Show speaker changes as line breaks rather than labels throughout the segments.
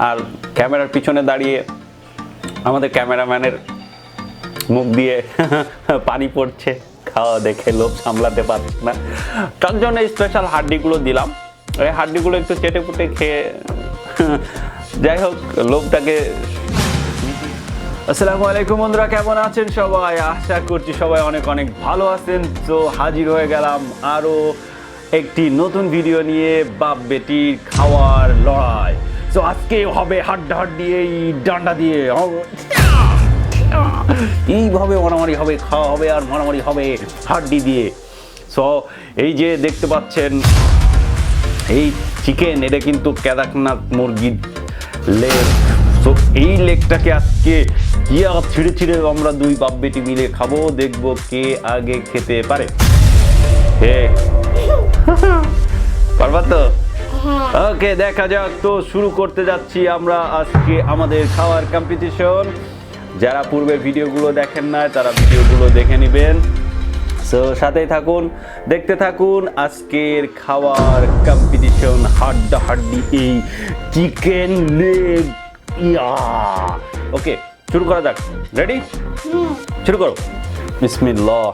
আর ক্যামেরার পিছনে দাঁড়িয়ে আমাদের ক্যামেরাম্যানের মুখ দিয়ে পানি পড়ছে, খাওয়া দেখে লোভ সামলাতে পারছে না, তার জন্য এই স্পেশাল হাড্ডিগুলো দিলাম। এই হাড্ডিগুলো একটু চেটে পুটে খেয়ে যাই হোক লোভটাকে। আসসালামু আলাইকুম বন্ধুরা, কেমন আছেন সবাই? আশা করছি সবাই অনেক অনেক ভালো আছেন। তো হাজির হয়ে গেলাম আরও একটি নতুন ভিডিও নিয়ে, বাপ বেটির খাওয়ার লড়াই। তো আজকে হবে হাড্ডাহাড্ডি, এই ডান্ডা দিয়ে এইভাবে মারামারি হবে, খাওয়া হবে আর মারামারি হবে হাড্ডি দিয়ে। সো এই যে দেখতে পাচ্ছেন এই চিকেন, এটা কিন্তু কেদারনাথ মুরগির লেগ। তো এই লেগটাকে আজকে ছিঁড়ে ছিঁড়ে আমরা দুই বাপ বেটি মিলে খাবো, দেখবো কে আগে খেতে পারে। হে পারবা তো? ওকে, দেখা যাক। তো শুরু করতে যাচ্ছি আমরা আজকে আমাদের খাওয়ার কম্পিটিশন। যারা পূর্বের ভিডিওগুলো দেখেন না তারা ভিডিওগুলো দেখে নেবেন। সো সাথেই থাকুন, দেখতে থাকুন আজকের খাওয়ার কম্পিটিশন, হাড্ডাহাড্ডি এই চিকেন লেগ। ওকে, শুরু করা যাক। রেডি? শুরু করো। বিসমিল্লাহ।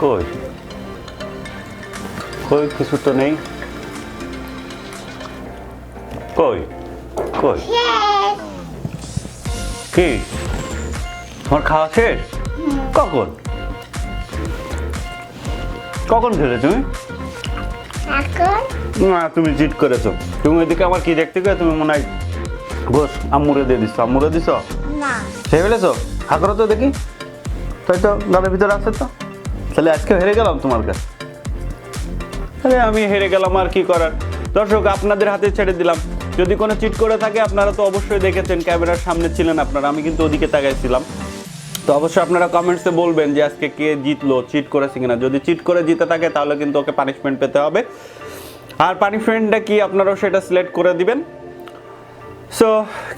কই কই কিছু তো নেই, কই কই কি তোমার খাওয়া শেষ? কখন কখন খেলে তুমি? না তুমি জিদ করেছো, তুমি এদিকে আমার কি দেখতে গেলে তুমি মনে হয় গোস আম্মুরে দিয়ে দিছো, আম্মুরে দিছো
না
খেয়ে ফেলেছো? হা করো তো দেখি, তাই তো গালের ভিতরে আছে তো, তাহলে আজকে হেরে গেলাম তোমার কাছে। তাহলে আমি হেরে গেলাম, আর কি করার। দর্শক আপনাদের হাতে ছেড়ে দিলাম, যদি কোনো চিট করে থাকে আপনারা তো অবশ্যই দেখেছেন, ক্যামেরার সামনে ছিলেন আপনারা, আমি কিন্তু ওদিকে তাকাইছিলাম। তো অবশ্যই আপনারা কমেন্টসে বলবেন যে আজকে কে জিতলো, চিট করেছে কিনা। যদি চিট করে জিতে থাকে তাহলে কিন্তু ওকে পানিশমেন্ট পেতে হবে, আর পানিশমেন্টটা কি আপনারাও সেটা সিলেক্ট করে দিবেন। সো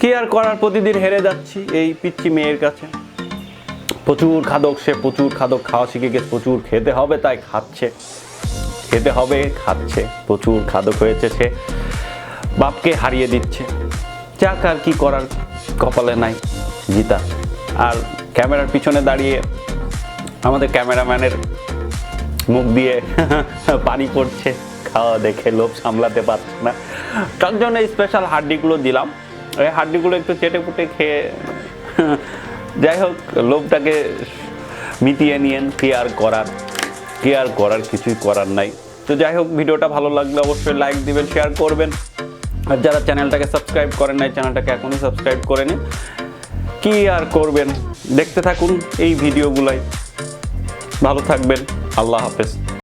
কি আর করার, প্রতিদিন হেরে যাচ্ছি এই পিচ্ছি মেয়ের কাছে। প্রচুর খাদক, সে প্রচুর খাদক, খাওয়া শিখে গেছে, প্রচুর খেতে হবে তাই খাচ্ছে, খেতে হবে খাচ্ছে, প্রচুর খাদক হয়েছে সে, বাপকে হারিয়ে দিচ্ছে। যাক আর কি করার, কপালে নাই জিতা। আর ক্যামেরার পিছনে দাঁড়িয়ে আমাদের ক্যামেরাম্যানের মুখ দিয়ে পানি পড়ছে, খাওয়া দেখে লোভ সামলাতে পারছে না, তার জন্য স্পেশাল হাড্ডিগুলো দিলাম। এই হাড্ডিগুলো একটু চেটে পুটে খেয়ে যাই হোক লোভটাকে মিটিয়ে নিয়েন, কি আর করার কিছুই করার নাই। তো যাই হোক ভিডিওটা ভালো লাগলে অবশ্যই লাইক দিবেন, শেয়ার করবেন, আর যারা চ্যানেলটাকে সাবস্ক্রাইব করেন নাই চ্যানেলটাকে এখনই সাবস্ক্রাইব করে নিন। কি আর করবেন, দেখতে থাকুন এই ভিডিওগুলাই। ভালো থাকবেন, আল্লাহ হাফেজ।